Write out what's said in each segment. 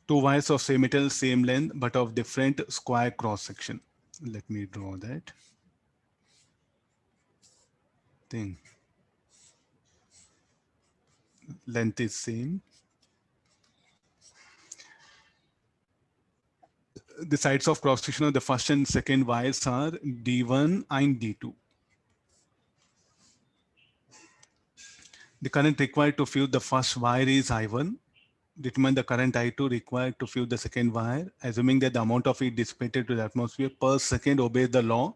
Two wires of same metal, same length, but of different square cross section. Let me draw that thing. Length is same. The sides of cross section of the first and second wires are D1 and D2. The current required to fuse the first wire is I1. Determine the current I2 required to fuse the second wire, assuming that the amount of heat dissipated to the atmosphere per second obeys the law,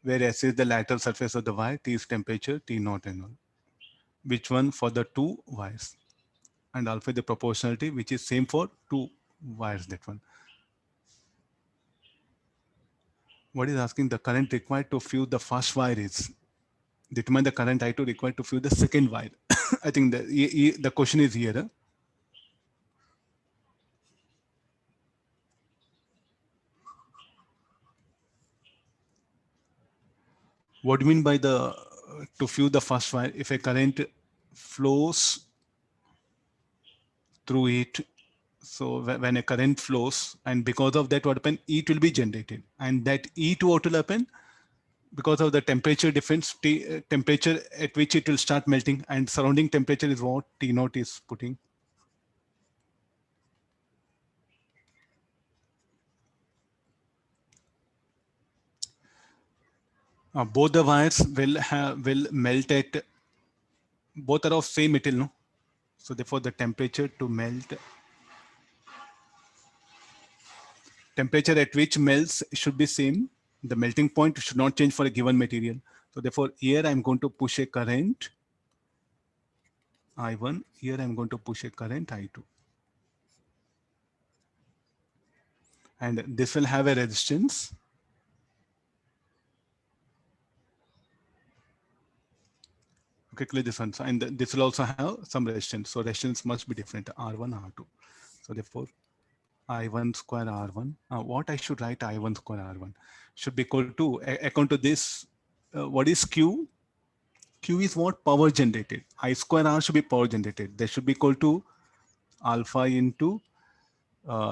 where S is the lateral surface of the wire, T is temperature, T naught and all. Which one for the two wires? And alpha the proportionality, which is same for two wires, that one. What is asking the current required to fuse the first wire is, determine the current I2 required to fuse the second wire. I think the question is here. Huh? What do you mean by the to fuse the first wire? If a current flows through it, so when a current flows, and because of that what happen, heat will be generated, and that heat what will happen because of the temperature difference, temperature at which it will start melting, and surrounding temperature is what T naught is putting. Both the wires will melt at, both are of same metal, no? So therefore the temperature to melt, temperature at which melts should be same. The melting point should not change for a given material. So therefore here I'm going to push a current I1, here I'm going to push a current I2. And this will have a resistance. Okay, clear this one. So, and this will also have some resistance. So resistance must be different, R1, R2. So therefore I1 square R1. What I should write I1 square R1 should be equal to, according to this, what is Q? Q is what? Power generated. I square R should be power generated. That should be equal to alpha into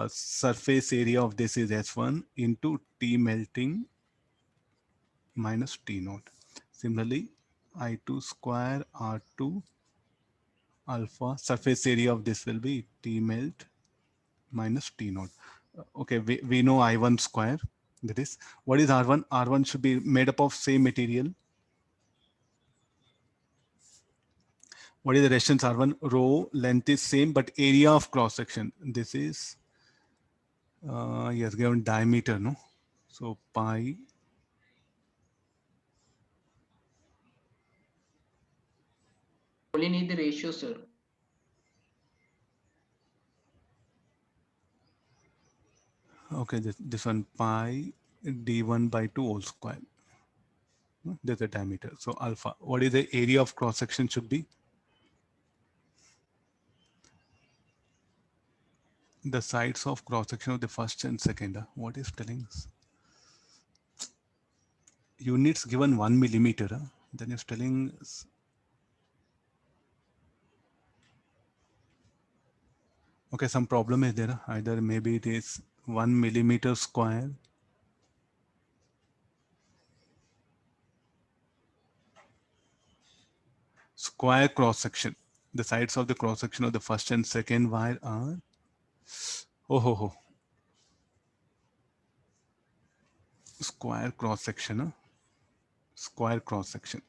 surface area of this is S1 into T melting minus T naught. Similarly, I2 square R2 alpha, surface area of this will be T melt minus T naught. Okay, we know I1 square. That is, what is R1? R1 should be made up of same material. What is the resistance R1? Rho, length is same, but area of cross section. This is, yes, given diameter, no? So pi. Only need the ratio, sir. Okay, this one pi d1 by 2 whole square. There's a diameter. So alpha. What is the area of cross section should be? The sides of cross section of the first and second. What is telling us? Units given 1 millimeter. Then it's telling us. Okay, some problem is there. Either maybe it is 1 millimeter square. Square cross section. The sides of the cross section of the first and second wire are, square cross section. Square cross section.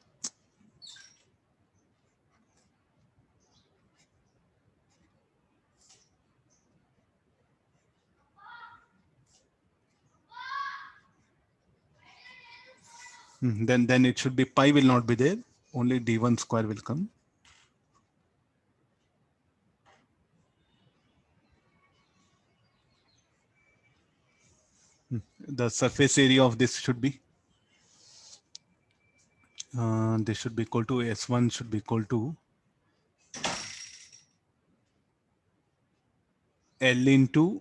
Then it should be pi will not be there. Only d1 square will come. The surface area of this should be, this should be equal to S1 should be equal to L into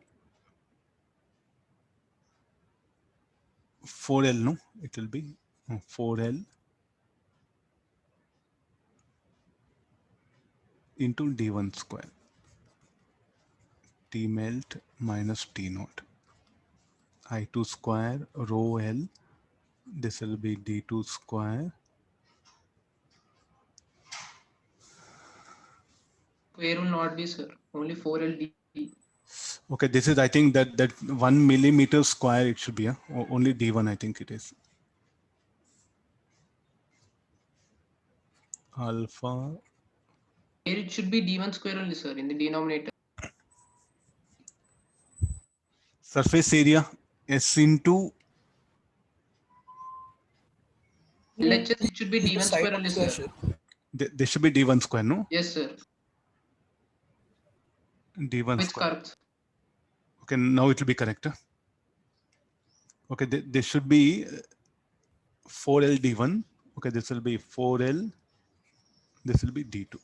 4L, no? It will be 4L into d1 square. T melt minus T naught. I2 square rho L. This will be D2 square. Square will not be, sir. Only 4LD. Okay, this is, I think that 1 millimeter square it should be. Only D1, I think it is. Alpha. Here it should be D1 square only, sir, in the denominator. Surface area S into. LHS, it should be D1 Side square only, square, sir. There should be D1 square, no? Yes, sir. D1 It's square. correct. Okay, now it will be correct. Okay, there should be 4L D1. Okay, this will be 4L. This will be D2.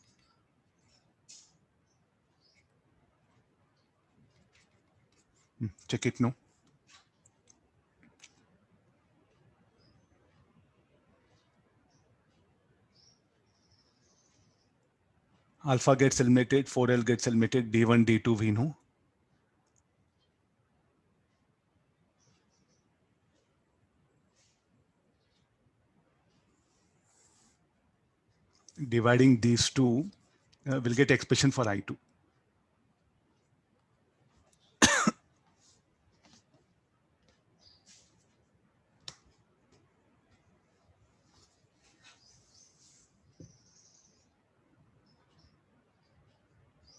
Check it now. Alpha gets eliminated, 4L gets eliminated, D1, D2 we know. Dividing these two, we'll get expression for I2.